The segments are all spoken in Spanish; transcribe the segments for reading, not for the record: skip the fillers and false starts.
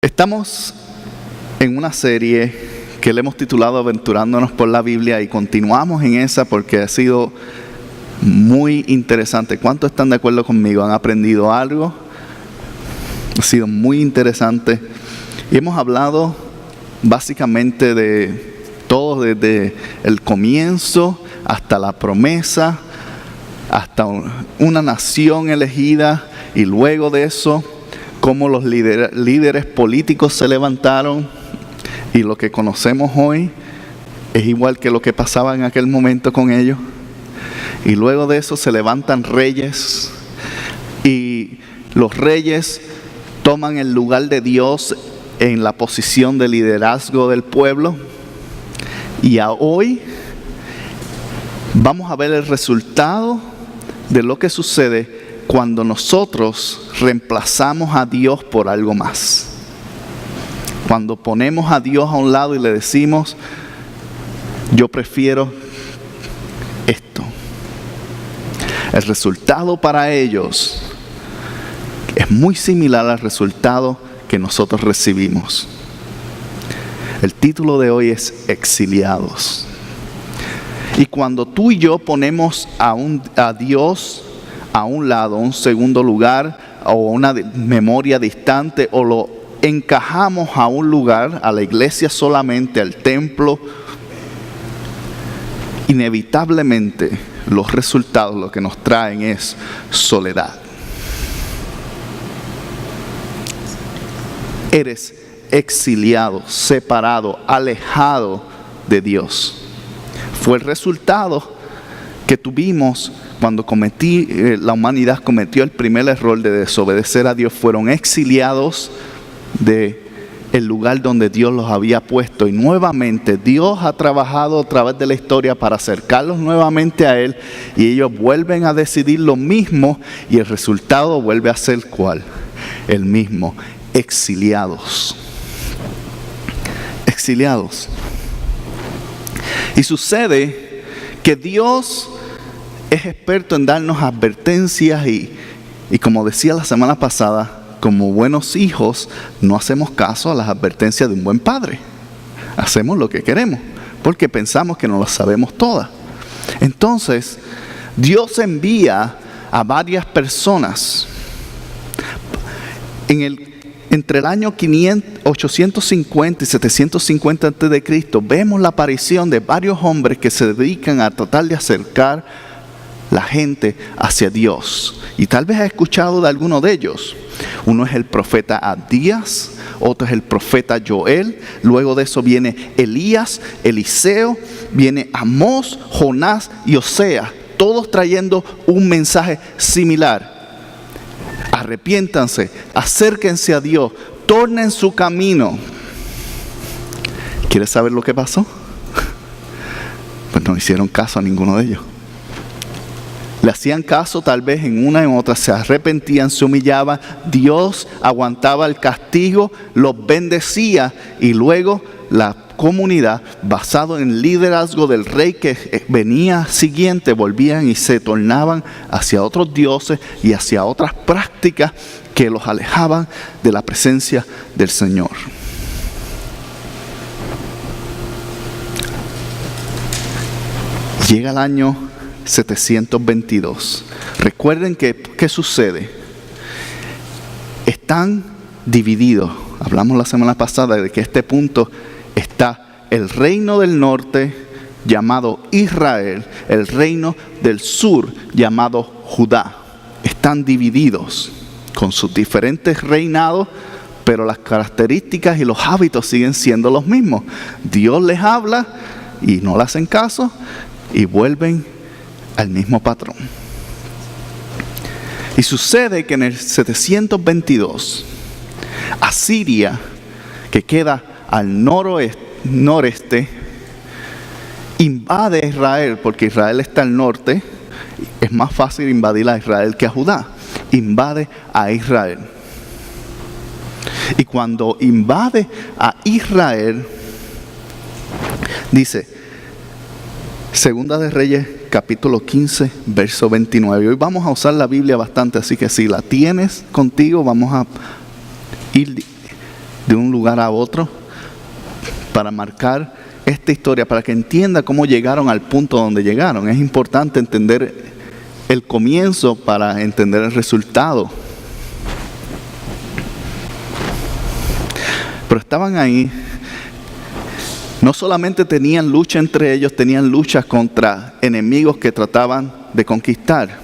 Estamos en una serie que le hemos titulado Aventurándonos por la Biblia y continuamos en esa porque ha sido muy interesante. ¿Cuántos están de acuerdo conmigo? ¿Han aprendido algo? Ha sido muy interesante y hemos hablado básicamente de todo, desde el comienzo hasta la promesa, hasta una nación elegida, y luego de eso cómo los líderes políticos se levantaron, y lo que conocemos hoy es igual que lo que pasaba en aquel momento con ellos. Y luego de eso se levantan reyes, y los reyes toman el lugar de Dios en la posición de liderazgo del pueblo. Y hoy vamos a ver el resultado de lo que sucede cuando nosotros reemplazamos a Dios por algo más. Cuando ponemos a Dios a un lado y le decimos, yo prefiero esto. El resultado para ellos es muy similar al resultado que nosotros recibimos. El título de hoy es Exiliados. Y cuando tú y yo ponemos a Dios a un lado, a un segundo lugar, o una memoria distante, o lo encajamos a un lugar, a la iglesia solamente, al templo, inevitablemente los resultados lo que nos traen es soledad. Eres exiliado, separado, alejado de Dios. Fue el resultado que tuvimos cuando la humanidad cometió el primer error de desobedecer a Dios. Fueron exiliados del lugar donde Dios los había puesto. Y nuevamente Dios ha trabajado a través de la historia para acercarlos nuevamente a Él. Y ellos vuelven a decidir lo mismo. Y el resultado vuelve a ser ¿cuál? El mismo. Exiliados. Exiliados. Y sucede que Dios es experto en darnos advertencias y como decía la semana pasada, como buenos hijos no hacemos caso a las advertencias de un buen padre. Hacemos lo que queremos porque pensamos que no las sabemos todas. Entonces, Dios envía a varias personas. Entre el año 850 y 750 a.C. vemos la aparición de varios hombres que se dedican a tratar de acercar la gente hacia Dios. Y tal vez has escuchado de alguno de ellos. Uno es el profeta Abdías, otro es el profeta Joel, luego de eso viene Elías, Eliseo, viene Amós, Jonás y Oseas, todos trayendo un mensaje similar. Arrepiéntanse, acérquense a Dios, tornen su camino. ¿Quieres saber lo que pasó? Pues no hicieron caso a ninguno de ellos. Le hacían caso tal vez en una y en otra, se arrepentían, se humillaban, Dios aguantaba el castigo, los bendecía y luego la comunidad, basado en el liderazgo del rey que venía siguiente, volvían y se tornaban hacia otros dioses y hacia otras prácticas que los alejaban de la presencia del Señor. Llega el año 722. Recuerden ¿qué sucede? Están divididos. Hablamos la semana pasada de que a este punto está el reino del norte llamado Israel, el reino del sur llamado Judá. Están divididos con sus diferentes reinados, pero las características y los hábitos siguen siendo los mismos. Dios les habla y no le hacen caso y vuelven al mismo patrón. Y sucede que en el 722, Asiria, que queda al noreste, invade a Israel, porque Israel está al norte. Es más fácil invadir a Israel que a Judá. Invade a Israel. Y cuando invade a Israel, dice, Segunda de Reyes, capítulo 15, verso 29. Hoy vamos a usar la Biblia bastante, así que si la tienes contigo, vamos a ir de un lugar a otro para marcar esta historia, para que entienda cómo llegaron al punto donde llegaron. Es importante entender el comienzo para entender el resultado. Pero estaban ahí. No solamente tenían lucha entre ellos, tenían luchas contra enemigos que trataban de conquistar.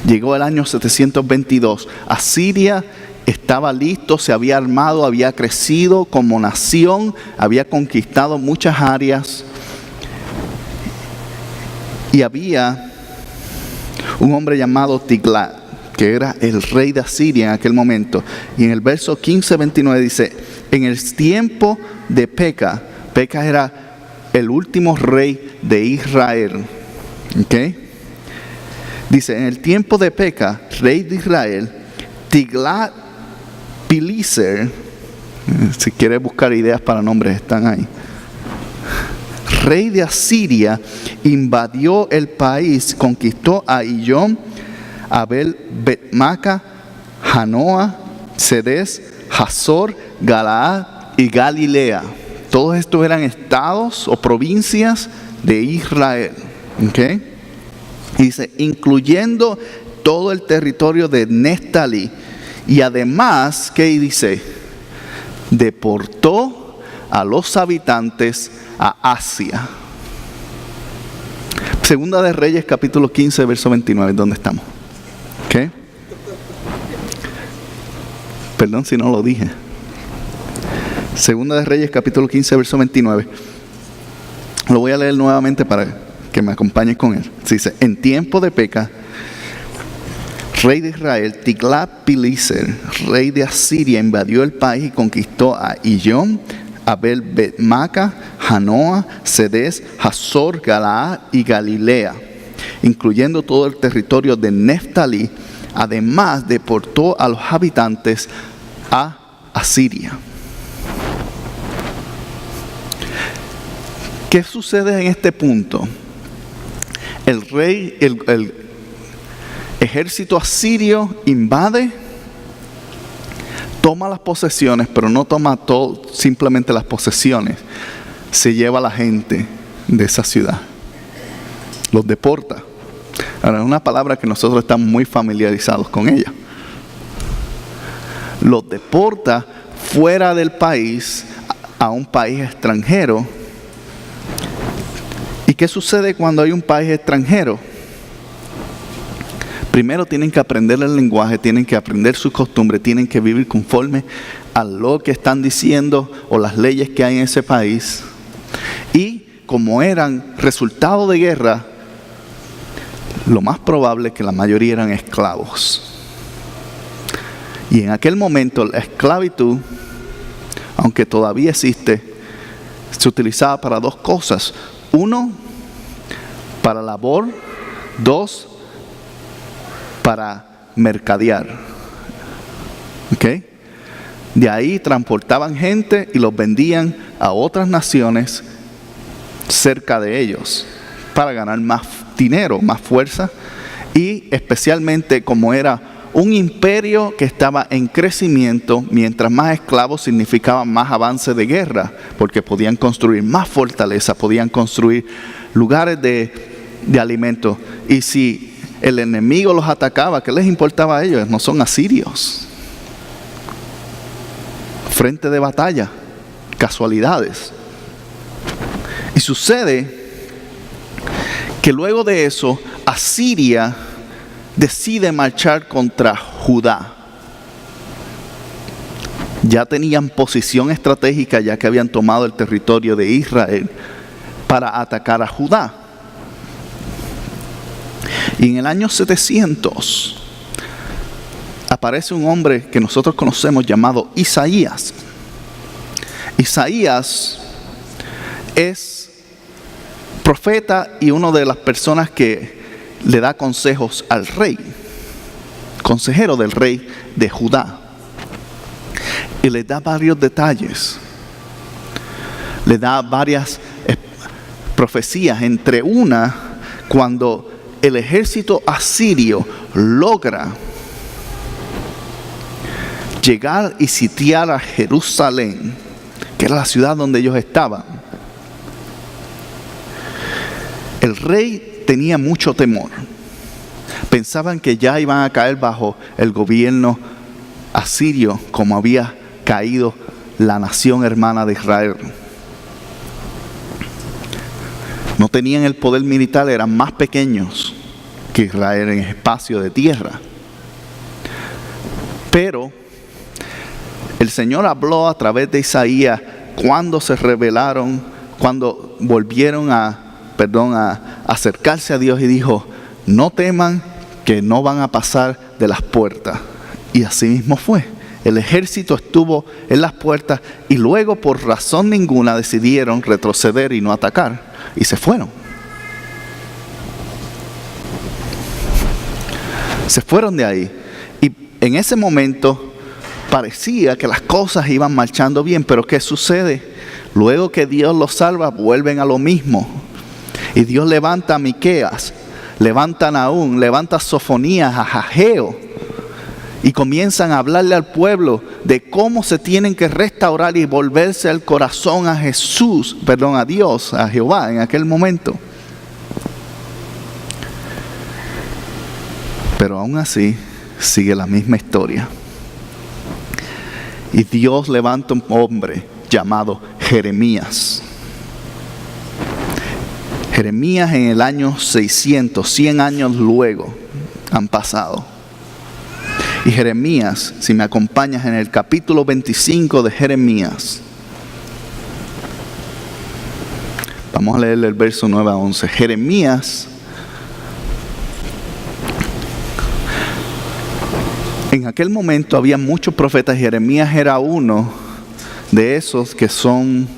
Llegó el año 722. Asiria estaba listo, se había armado, había crecido como nación, había conquistado muchas áreas. Y había un hombre llamado Tiglat, que era el rey de Asiria en aquel momento. Y en el verso 15-29 dice, en el tiempo de Peca era el último rey de Israel. ¿Ok? Dice, en el tiempo de Peca, rey de Israel, Tiglat-Pileser, si quieres buscar ideas para nombres, están ahí. Rey de Asiria, invadió el país, conquistó a Iyón, Abel, Bet-Maca, Janoa, Cedes, Hazor, Galaad y Galilea. Todos estos eran estados o provincias de Israel. ¿Okay? Y dice, incluyendo todo el territorio de Neftalí. Y además, ¿qué dice? Deportó a los habitantes a Asia. Segunda de Reyes, capítulo 15, verso 29. ¿Dónde estamos? ¿Qué? Perdón si no lo dije. Segunda de Reyes, capítulo 15, verso 29. Lo voy a leer nuevamente para que me acompañen con él. Dice, en tiempo de Peca, rey de Israel, Tiglat-Pileser, rey de Asiria, invadió el país y conquistó a Iyón, Abel, Bet-Maca, Janoa, Cedes, Hazor, Galaad y Galilea, incluyendo todo el territorio de Neftalí. Además, deportó a los habitantes a Asiria. ¿Qué sucede en este punto? El rey, el ejército asirio invade, toma las posesiones, pero no toma simplemente las posesiones. Se lleva a la gente de esa ciudad. Los deporta. Ahora, es una palabra que nosotros estamos muy familiarizados con ella. Los deporta fuera del país a un país extranjero. ¿Y qué sucede cuando hay un país extranjero? Primero tienen que aprender el lenguaje, tienen que aprender sus costumbres, tienen que vivir conforme a lo que están diciendo o las leyes que hay en ese país. Y como eran resultado de guerra, lo más probable es que la mayoría eran esclavos. Y en aquel momento la esclavitud, aunque todavía existe, se utilizaba para dos cosas. Uno, para labor. Dos, para mercadear. ¿Ok? De ahí transportaban gente y los vendían a otras naciones cerca de ellos para ganar más dinero, más fuerza. Y especialmente como era un imperio que estaba en crecimiento, mientras más esclavos significaba más avance de guerra, porque podían construir más fortaleza, podían construir lugares de alimento. Y si el enemigo los atacaba, ¿qué les importaba a ellos? No son asirios. Frente de batalla, casualidades. Y sucede que luego de eso, Asiria decide marchar contra Judá. Ya tenían posición estratégica, ya que habían tomado el territorio de Israel para atacar a Judá. Y en el año 700 aparece un hombre que nosotros conocemos llamado Isaías. Isaías es profeta y una de las personas que le da consejos al rey, consejero del rey de Judá. Y le da varios detalles. Le da varias profecías, entre una, cuando el ejército asirio logra llegar y sitiar a Jerusalén, que era la ciudad donde ellos estaban, el rey tenía mucho temor. Pensaban que ya iban a caer bajo el gobierno asirio, como había caído la nación hermana de Israel. No tenían el poder militar, eran más pequeños que Israel en espacio de tierra. Pero el Señor habló a través de Isaías cuando se rebelaron, cuando volvieron a acercarse a Dios, y dijo: no teman, que no van a pasar de las puertas. Y así mismo fue. El ejército estuvo en las puertas y luego, por razón ninguna, decidieron retroceder y no atacar, y se fueron. Se fueron de ahí. Y en ese momento parecía que las cosas iban marchando bien, pero ¿qué sucede? Luego que Dios los salva, vuelven a lo mismo. Y Dios levanta a Miqueas, levanta a Nahum, levanta a Sofonías, a Ageo, y comienzan a hablarle al pueblo de cómo se tienen que restaurar y volverse el corazón a a Dios, a Jehová en aquel momento. Pero aún así sigue la misma historia. Y Dios levanta un hombre llamado Jeremías. Jeremías en el año 600, 100 años luego han pasado. Y Jeremías, si me acompañas en el capítulo 25 de Jeremías, vamos a leer el verso 9 a 11. Jeremías, en aquel momento había muchos profetas. Jeremías era uno de esos que son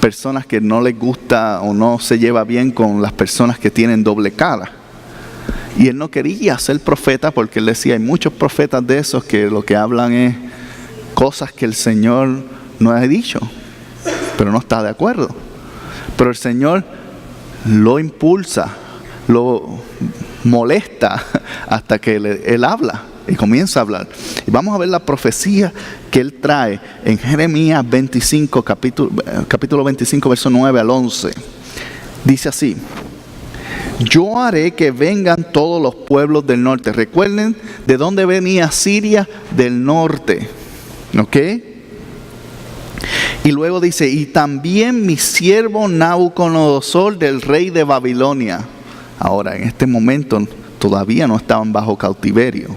personas que no les gusta o no se lleva bien con las personas que tienen doble cara. Y él no quería ser profeta porque él decía: hay muchos profetas de esos que lo que hablan es cosas que el Señor no ha dicho, pero no está de acuerdo. Pero el Señor lo impulsa, lo molesta hasta que él habla y comienza a hablar. Y vamos a ver la profecía que él trae en Jeremías 25, capítulo 25, verso 9 al 11. Dice así: yo haré que vengan todos los pueblos del norte. Recuerden de dónde venía Siria, del norte. ¿Ok? Y luego dice: y también mi siervo Nabucodonosor, del rey de Babilonia. Ahora, en este momento todavía no estaban bajo cautiverio.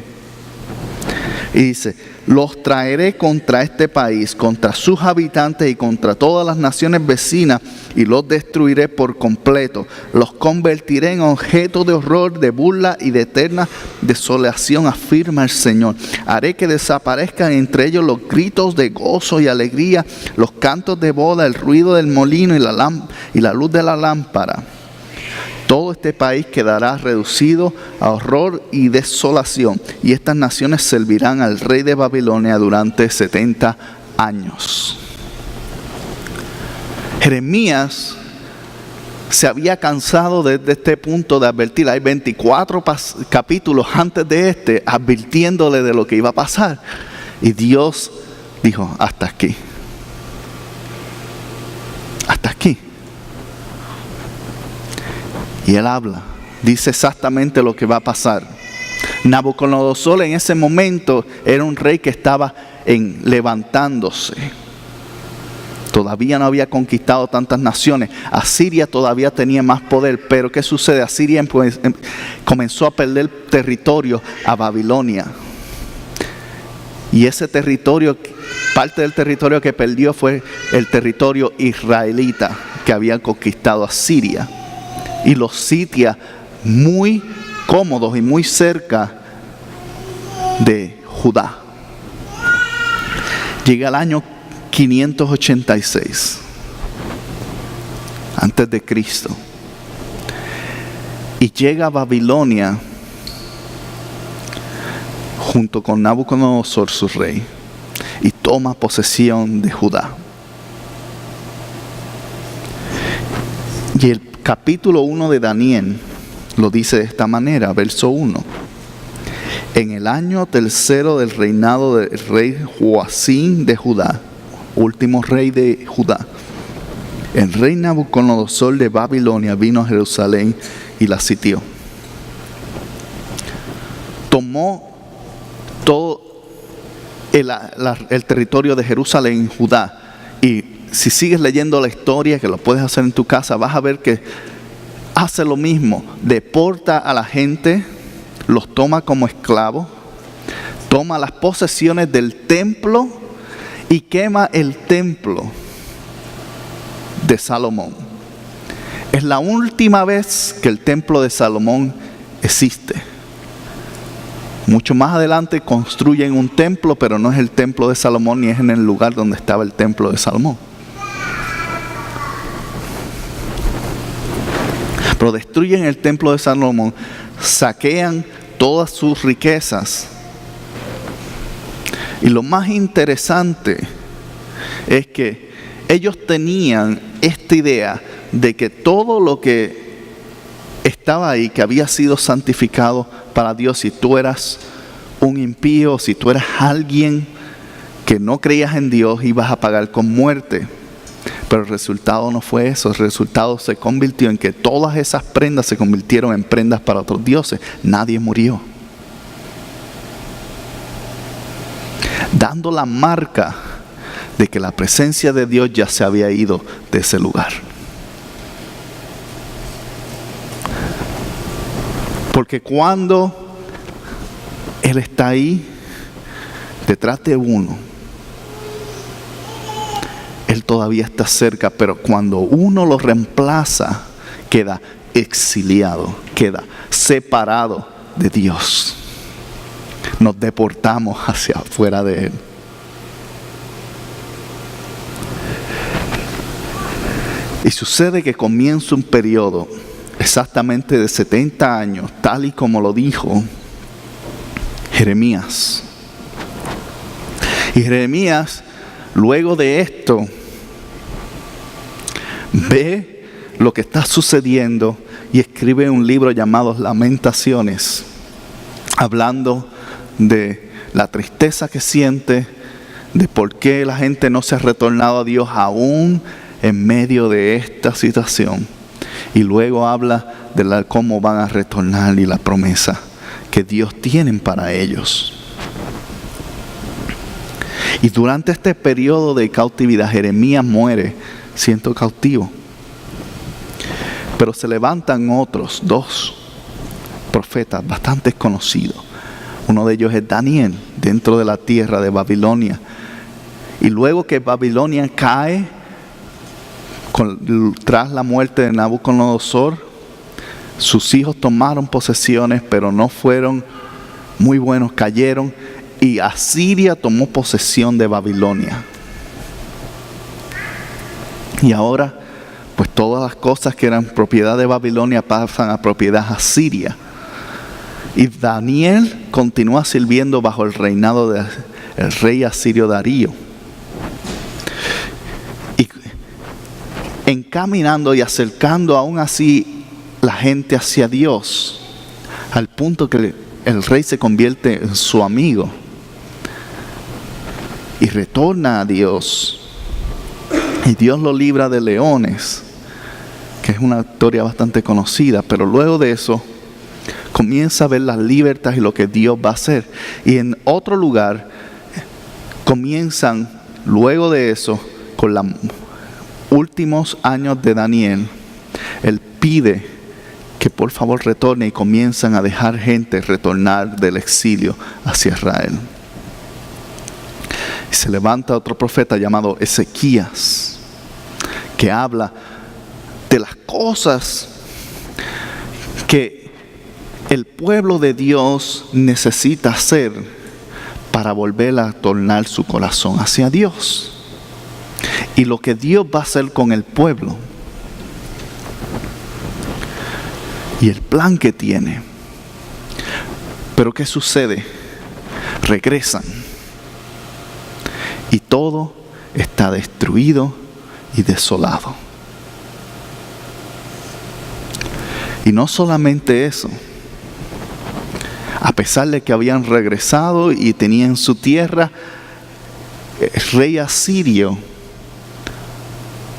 Y dice: los traeré contra este país, contra sus habitantes y contra todas las naciones vecinas, y los destruiré por completo. Los convertiré en objeto de horror, de burla y de eterna desolación, afirma el Señor. Haré que desaparezcan entre ellos los gritos de gozo y alegría, los cantos de boda, el ruido del molino y la luz de la lámpara. Todo este país quedará reducido a horror y desolación, y estas naciones servirán al rey de Babilonia durante 70 años. Jeremías se había cansado desde este punto de advertir. Hay 24 capítulos antes de este advirtiéndole de lo que iba a pasar. Y Dios dijo: hasta aquí. Hasta aquí. Y él habla, dice exactamente lo que va a pasar. Nabucodonosor en ese momento era un rey que estaba levantándose. Todavía no había conquistado tantas naciones. Asiria todavía tenía más poder. Pero ¿qué sucede? Asiria comenzó a perder territorio a Babilonia. Y ese territorio, parte del territorio que perdió fue el territorio israelita que había conquistado Asiria. Y los sitia muy cómodos y muy cerca de Judá. Llega el año 586 antes de Cristo, y llega a Babilonia junto con Nabucodonosor, su rey, y toma posesión de Judá. Y el capítulo 1 de Daniel lo dice de esta manera, verso 1. en el año tercero del reinado del rey Joacim de Judá, último rey de Judá, el rey Nabucodonosor de Babilonia vino a Jerusalén y la sitió. Tomó todo el territorio de Jerusalén, Judá. Y si sigues leyendo la historia, que lo puedes hacer en tu casa, vas a ver que hace lo mismo. Deporta a la gente, los toma como esclavos, toma las posesiones del templo y quema el templo de Salomón. Es la última vez que el templo de Salomón existe. Mucho más adelante construyen un templo, pero no es el templo de Salomón ni es en el lugar donde estaba el templo de Salomón. Pero destruyen el templo de Salomón, saquean todas sus riquezas. Y lo más interesante es que ellos tenían esta idea de que todo lo que estaba ahí, que había sido santificado para Dios, si tú eras un impío, si tú eras alguien que no creías en Dios, ibas a pagar con muerte. Pero el resultado no fue eso. El resultado se convirtió en que todas esas prendas se convirtieron en prendas para otros dioses. Nadie murió, dando la marca de que la presencia de Dios ya se había ido de ese lugar. Porque cuando Él está ahí, detrás de uno, Él todavía está cerca, pero cuando uno lo reemplaza, queda exiliado, queda separado de Dios. Nos deportamos hacia afuera de Él. Y sucede que comienza un periodo exactamente de 70 años, tal y como lo dijo Jeremías. Y Jeremías, luego de esto, ve lo que está sucediendo y escribe un libro llamado Lamentaciones, hablando de la tristeza que siente, de por qué la gente no se ha retornado a Dios aún en medio de esta situación. Y luego habla de cómo van a retornar y la promesa que Dios tiene para ellos. Y durante este periodo de cautividad, Jeremías muere siendo cautivo. Pero se levantan otros dos profetas bastante conocidos. Uno de ellos es Daniel, dentro de la tierra de Babilonia. Y luego que Babilonia cae, tras la muerte de Nabucodonosor, sus hijos tomaron posesiones, pero no fueron muy buenos, cayeron, y Asiria tomó posesión de Babilonia. Y ahora, pues todas las cosas que eran propiedad de Babilonia pasan a propiedad asiria. Y Daniel continúa sirviendo bajo el reinado del rey asirio Darío. Encaminando y acercando aún así la gente hacia Dios, al punto que el rey se convierte en su amigo y retorna a Dios, y Dios lo libra de leones, que es una historia bastante conocida. Pero luego de eso comienza a ver las libertades y lo que Dios va a hacer. Y en otro lugar comienzan luego de eso con los últimos años de Daniel. Él pide que por favor retorne, y comienzan a dejar gente retornar del exilio hacia Israel. Y se levanta otro profeta llamado Ezequías, que habla de las cosas que el pueblo de Dios necesita hacer para volver a tornar su corazón hacia Dios. Y lo que Dios va a hacer con el pueblo. Y el plan que tiene. Pero ¿qué sucede? Regresan. Y todo está destruido y desolado. Y no solamente eso. A pesar de que habían regresado y tenían su tierra, el rey asirio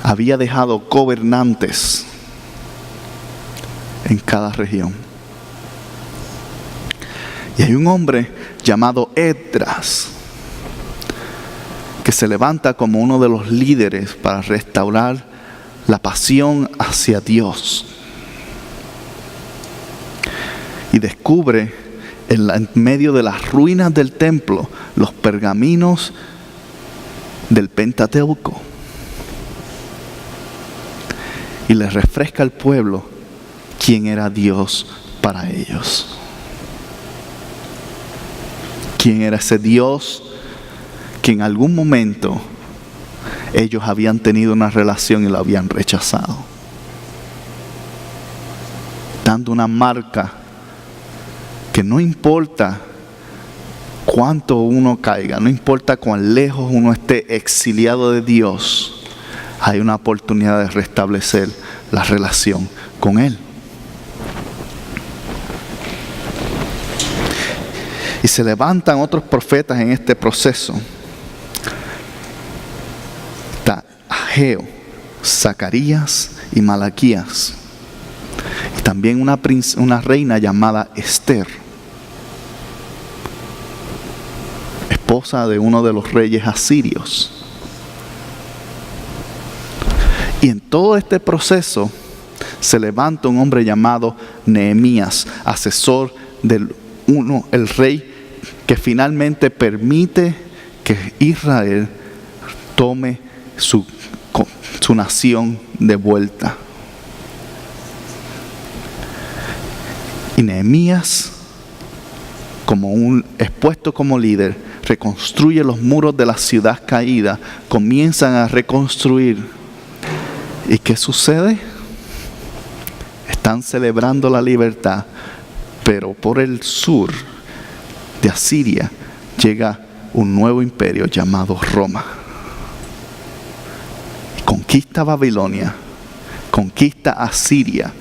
había dejado gobernantes en cada región. Y hay un hombre llamado Esdras que se levanta como uno de los líderes para restaurar la pasión hacia Dios. Y descubre en medio de las ruinas del templo los pergaminos del Pentateuco. Y les refresca al pueblo quién era Dios para ellos. Quién era ese Dios que en algún momento ellos habían tenido una relación y lo habían rechazado. Dando una marca que no importa cuánto uno caiga, no importa cuán lejos uno esté exiliado de Dios, hay una oportunidad de restablecer la relación con Él. Y se levantan otros profetas en este proceso. Está Ageo, Zacarías y Malaquías. Y también una reina llamada Esther, esposa de uno de los reyes asirios. Y en todo este proceso se levanta un hombre llamado Nehemías, asesor el rey que finalmente permite que Israel tome su nación de vuelta. Y Nehemías, expuesto como líder, reconstruye los muros de la ciudad caída, comienzan a reconstruir. ¿Y qué sucede? Están celebrando la libertad, pero por el sur de Asiria llega un nuevo imperio llamado Roma. Conquista Babilonia, conquista Asiria,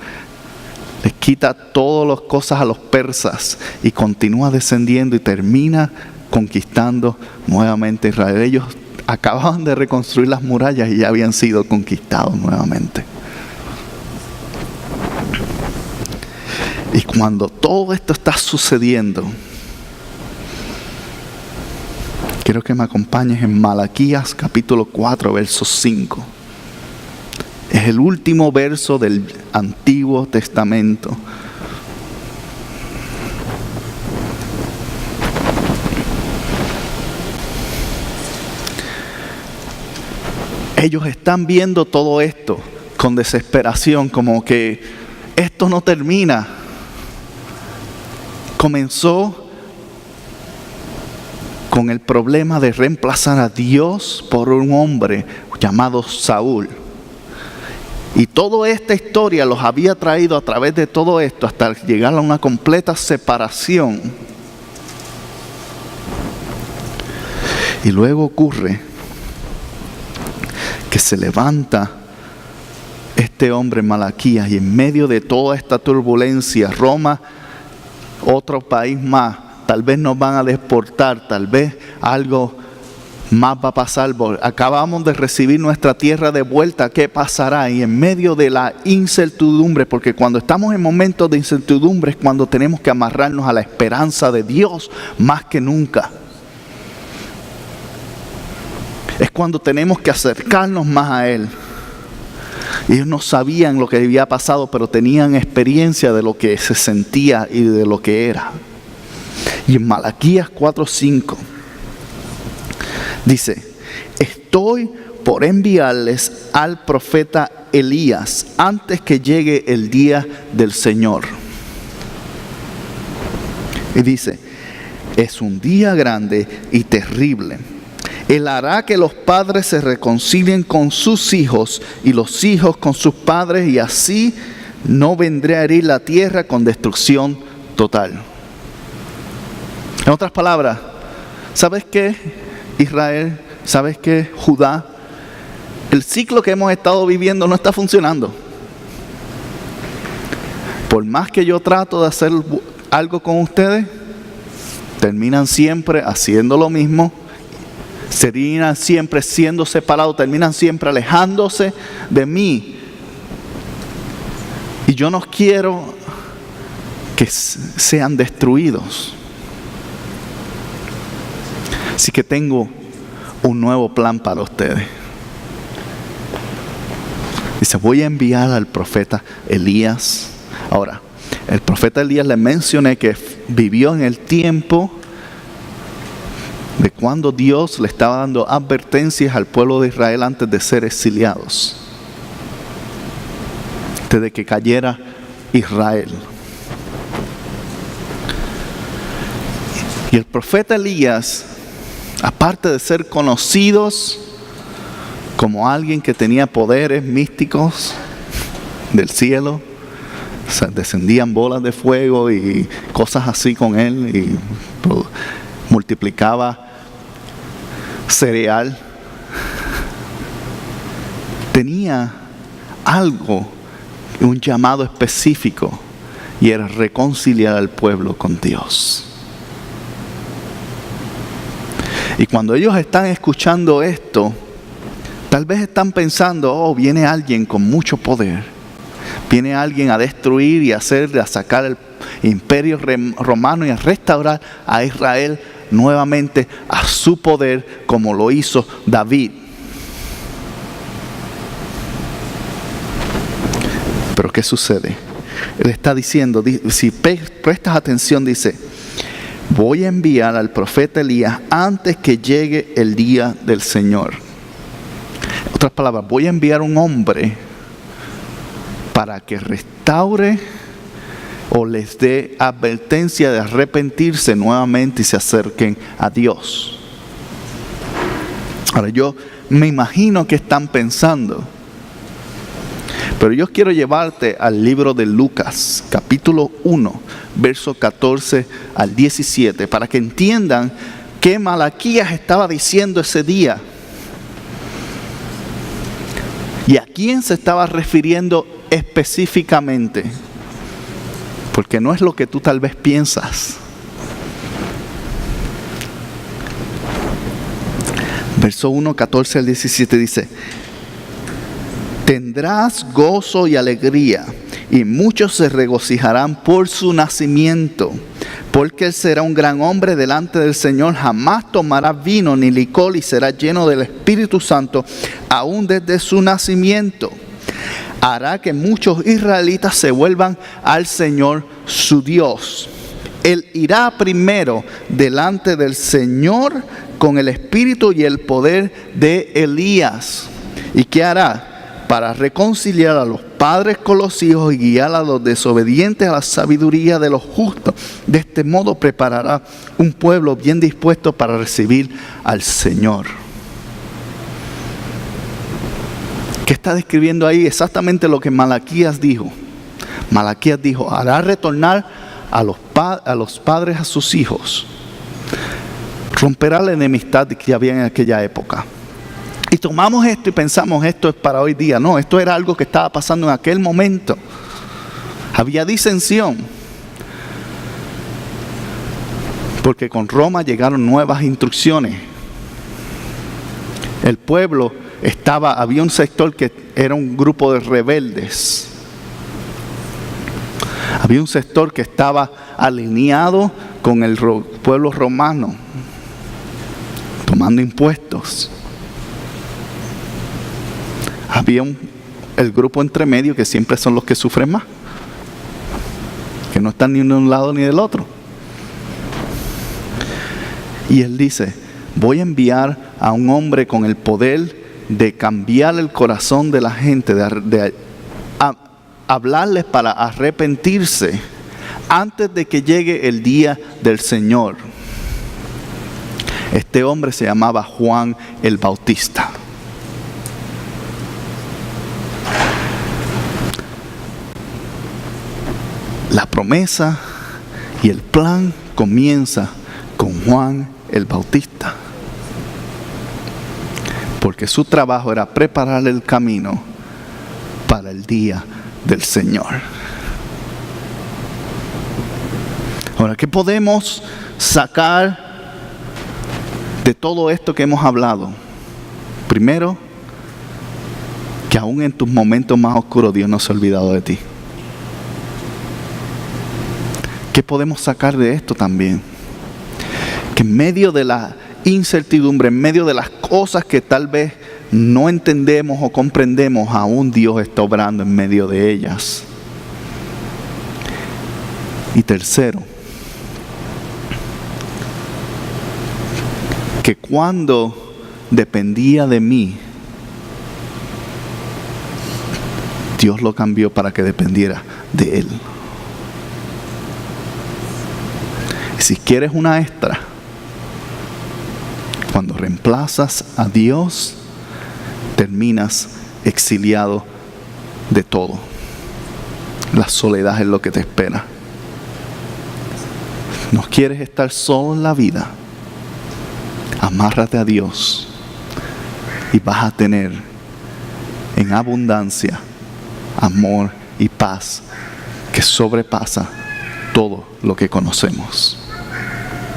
les quita todas las cosas a los persas y continúa descendiendo y termina conquistando nuevamente Israel. Ellos acababan de reconstruir las murallas y ya habían sido conquistados nuevamente. Y cuando todo esto está sucediendo, quiero que me acompañes en Malaquías capítulo 4, verso 5. Es el último verso del Antiguo Testamento. Ellos están viendo todo esto con desesperación, como que esto no termina. Comenzó con el problema de reemplazar a Dios por un hombre llamado Saúl. Y toda esta historia los había traído a través de todo esto hasta llegar a una completa separación. Y luego ocurre que se levanta este hombre Malaquías y en medio de toda esta turbulencia, Roma, otro país más, tal vez nos van a deportar, tal vez algo más va a pasar. Acabamos de recibir nuestra tierra de vuelta, ¿qué pasará? Y en medio de la incertidumbre, porque cuando estamos en momentos de incertidumbre es cuando tenemos que amarrarnos a la esperanza de Dios más que nunca. Es cuando tenemos que acercarnos más a Él. Ellos no sabían lo que había pasado, pero tenían experiencia de lo que se sentía y de lo que era. Y en Malaquías 4:5 dice: estoy por enviarles al profeta Elías antes que llegue el día del Señor. Y dice: es un día grande y terrible. Él hará que los padres se reconcilien con sus hijos y los hijos con sus padres, y así no vendré a herir la tierra con destrucción total. En otras palabras, ¿sabes qué, Israel? ¿Sabes qué, Judá? El ciclo que hemos estado viviendo no está funcionando. Por más que yo trato de hacer algo con ustedes, terminan siempre haciendo lo mismo, terminan siempre siendo separados, terminan siempre alejándose de mí. Y yo no quiero que sean destruidos. Así que tengo un nuevo plan para ustedes. Dice, voy a enviar al profeta Elías. Ahora, el profeta Elías le mencioné que vivió en el tiempo de cuando Dios le estaba dando advertencias al pueblo de Israel antes de ser exiliados, antes de que cayera Israel. Y el profeta Elías, aparte de ser conocidos como alguien que tenía poderes místicos del cielo, o sea, descendían bolas de fuego y cosas así con él, y multiplicaba cereal, tenía algo, un llamado específico, y era reconciliar al pueblo con Dios. Y cuando ellos están escuchando esto, tal vez están pensando, oh, viene alguien con mucho poder, viene alguien a destruir y a sacar el imperio romano y a restaurar a Israel nuevamente a su poder, como lo hizo David. Pero ¿qué sucede? Él está diciendo, si prestas atención, dice, voy a enviar al profeta Elías antes que llegue el día del Señor. En otras palabras, voy a enviar un hombre para que restaure o les dé advertencia de arrepentirse nuevamente y se acerquen a Dios. Ahora, yo me imagino que están pensando, pero yo quiero llevarte al libro de Lucas, capítulo 1, verso 14 al 17, para que entiendan qué Malaquías estaba diciendo ese día y a quién se estaba refiriendo específicamente, porque no es lo que tú tal vez piensas. Verso 1, 14 al 17 dice, tendrás gozo y alegría, y muchos se regocijarán por su nacimiento, porque él será un gran hombre delante del Señor, jamás tomará vino ni licor y será lleno del Espíritu Santo, aún desde su nacimiento. Hará que muchos israelitas se vuelvan al Señor su Dios. Él irá primero delante del Señor con el espíritu y el poder de Elías. ¿Y qué hará? Para reconciliar a los padres con los hijos y guiar a los desobedientes a la sabiduría de los justos. De este modo preparará un pueblo bien dispuesto para recibir al Señor. ¿Qué está describiendo ahí? Exactamente lo que Malaquías dijo. Malaquías dijo, hará retornar a los padres a sus hijos. Romperá la enemistad que había en aquella época. Y tomamos esto y pensamos, esto es para hoy día. No, esto era algo que estaba pasando en aquel momento. Había disensión. Porque con Roma llegaron nuevas instrucciones. El pueblo había un sector que era un grupo de rebeldes. Había un sector que estaba alineado con el pueblo romano, tomando impuestos. Había el grupo entre medio, que siempre son los que sufren más, que no están ni de un lado ni del otro. Y él dice, voy a enviar a un hombre con el poder de cambiar el corazón de la gente, de hablarles para arrepentirse antes de que llegue el día del Señor. Este hombre se llamaba Juan el Bautista. La promesa y el plan comienza con Juan el Bautista, porque su trabajo era preparar el camino para el día del Señor. Ahora, ¿qué podemos sacar de todo esto que hemos hablado? Primero, que aún en tus momentos más oscuros Dios no se ha olvidado de ti. ¿Qué podemos sacar de esto también? Que en medio de la incertidumbre, en medio de las cosas que tal vez no entendemos o comprendemos, aún Dios está obrando en medio de ellas. Y tercero, que cuando dependía de mí, Dios lo cambió para que dependiera de Él. Si quieres una extra, cuando reemplazas a Dios, terminas exiliado de todo. La soledad es lo que te espera. ¿No quieres estar solo en la vida? Amárrate a Dios y vas a tener en abundancia amor y paz que sobrepasa todo lo que conocemos.